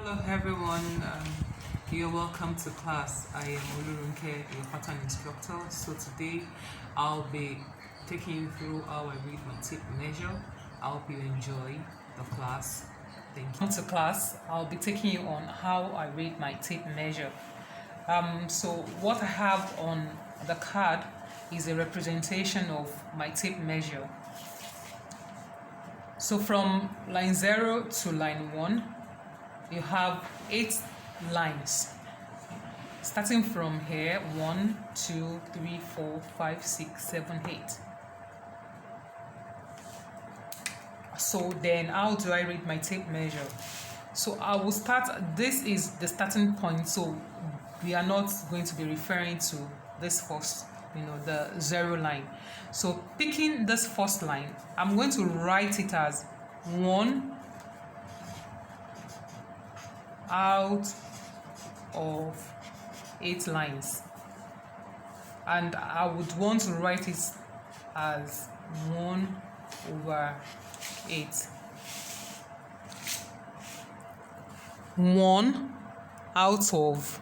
Hello everyone, you're welcome to class. I am Olurunke, your pattern instructor. So today I'll be taking you through how I read my tape measure. I hope you enjoy the class. Thank you. Welcome to class. I'll be taking you on how I read my tape measure. So what I have on the card is a representation of my tape measure. So from line 0 to line 1, you have 8 lines. Starting from here, 1, 2, 3, 4, 5, 6, 7, 8. So then how do I read my tape measure? So I will start, this is the starting point, so we are not going to be referring to this first, the 0 line. So picking this first line, I'm going to write it as 1 out of 8 lines, and I would want to write it as 1 over 8. 1 out of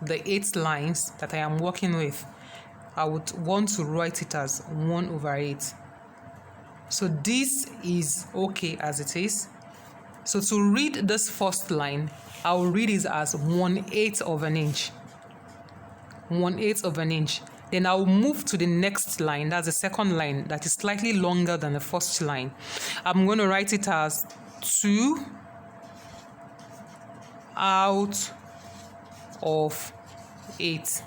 the 8 lines that I am working with, I would want to write it as 1 over 8. So this is okay as it is. So to read this first line, I will read it as 1/8 of an inch. 1/8 of an inch. Then I will move to the next line, that's the second line, that is slightly longer than the first line. I'm going to write it as 2 out of 8,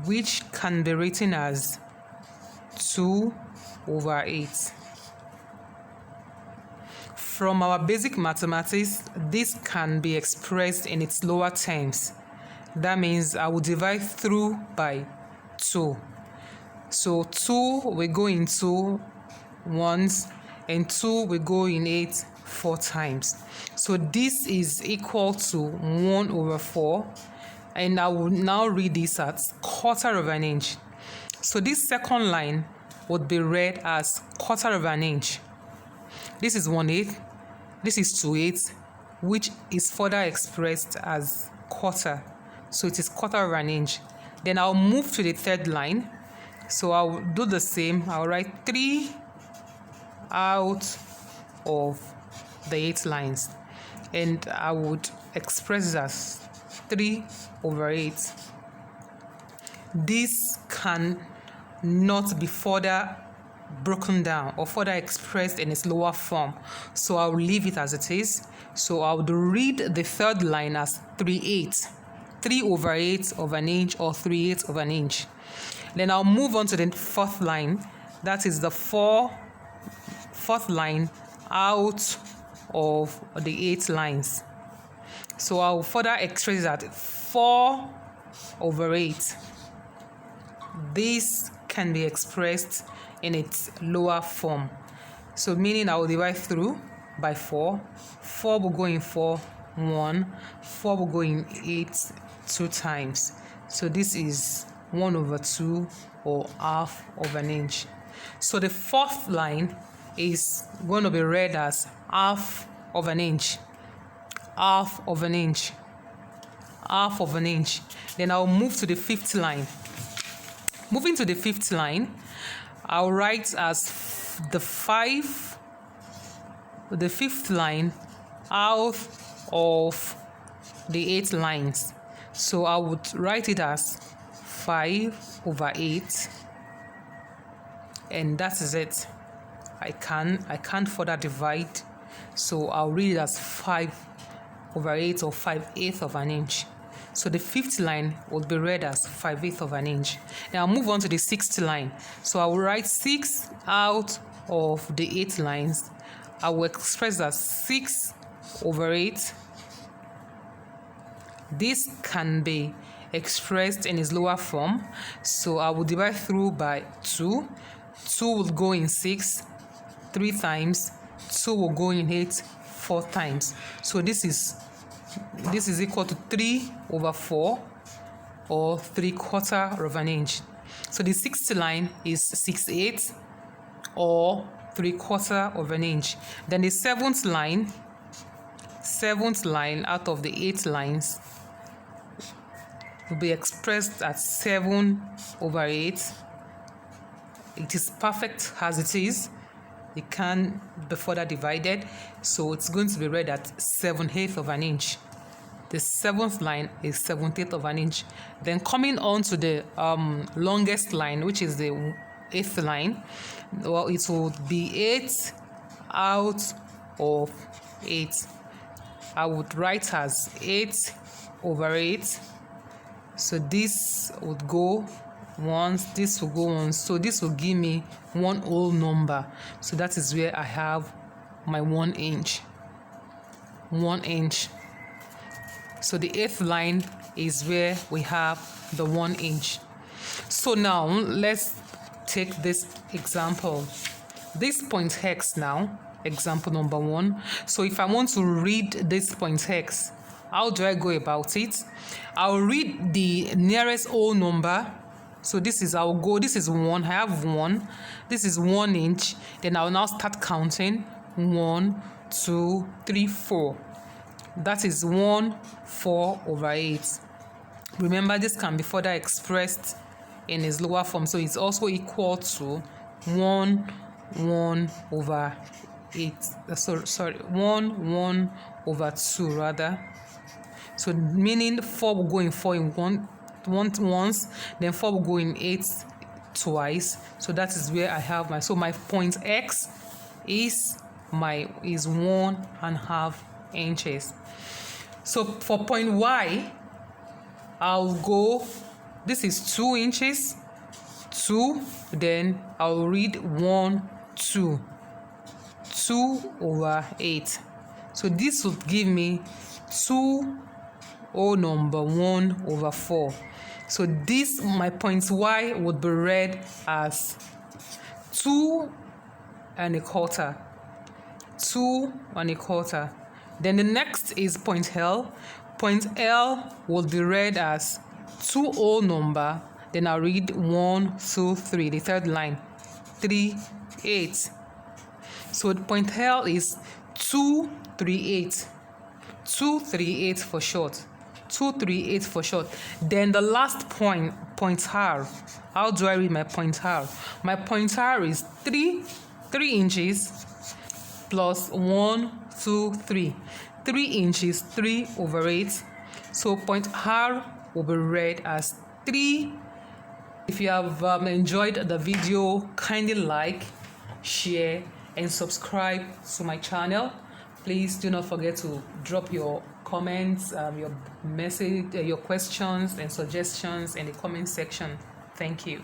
which can be written as 2 over 8. From our basic mathematics, this can be expressed in its lower terms. That means I will divide through by 2. So 2 will go in 2 once, and 2 will go in 8 4 times. So this is equal to 1 over 4, and I will now read this as 1/4 of an inch. So this second line would be read as 1/4 of an inch. This is 1/8, this is 2/8, which is further expressed as 1/4. So it is 1/4 of an inch. Then I'll move to the third line. So I'll do the same. I'll write 3 out of the 8 lines, and I would express it as 3 over 8. This can not be further broken down or further expressed in its lower form, so I'll leave it as it is. So I would read the third line as 3/8, 3 over 8 of an inch, or 3/8 of an inch. Then I'll move on to the fourth line, that is the fourth line out of the 8 lines. So I'll further express that 4 over 8. This can be expressed in its lower form. So meaning I will divide through by 4. 4 will go in 4 1, 4 will go in 8 2 times. So this is 1 over 2, or 1/2 of an inch. So the fourth line is going to be read as 1/2 of an inch. 1/2 of an inch. 1/2 of an inch. Then I'll move to the fifth line. Moving to the fifth line, I'll write as the fifth line out of the 8 lines. So I would write it as 5 over 8, and that is it. I can't further divide, so I'll read it as 5 over 8, or 5/8 of an inch. So the fifth line would be read as 5/8 of an inch. Now I'll move on to the sixth line. So I will write 6 out of the 8 lines. I will express as 6 over 8. This can be expressed in its lower form. So I will divide through by 2. 2 will go in 6 3 times. 2 will go in 8 4 times. So this is equal to 3 over 4, or 3/4 of an inch. So the sixth line is 6/8, or 3/4 of an inch. Then the seventh line 7th line out of the 8 lines will be expressed as 7/8. It is perfect as it is. It can't be further divided, so it's going to be read at 7/8 of an inch. The 7th line is 7/8 of an inch. Then coming on to the longest line, which is the 8th line, well, it will be 8 out of 8. I would write as 8/8. So this would go once, this will go once. So this will give me one whole number. So that is where I have my 1 inch. 1 inch. So the 8th line is where we have the 1 inch. So now let's take this example. This point hex now, example number 1. So if I want to read this point hex, how do I go about it? I'll read the nearest whole number. So this is, I'll go, this is 1, I have 1. This is 1 inch. Then I'll now start counting. 1, 2, 3, 4. That is 1/4/8. Remember, this can be further expressed in its lower form. So it's also equal to 1/1/8. 1/2 rather. So meaning 4 will go in 4 in once, then 4 will go in 8 twice. So that is where I have my, so my point X is 1.5 inches. So for point Y, I'll go, this is 2 inches, 2, then I'll read 1/2, 2/8. So this would give me 1/4. So this, my point Y, would be read as 2.25. 2.25. Then the next is point L. Point L will be read as 2 whole number. Then I'll read 1, 2, 3, the 3rd line, 3, 8. So point L is 238. 238 for short. 238 for short. Then the last point R. How do I read my point R? My point R is 3 inches plus 1, 2, 3. 3 inches, 3/8. So point R will be read as 3. If you have enjoyed the video, kindly like, share, and subscribe to my channel. Please do not forget to drop your comments, your message, your questions and suggestions in the comment section. Thank you.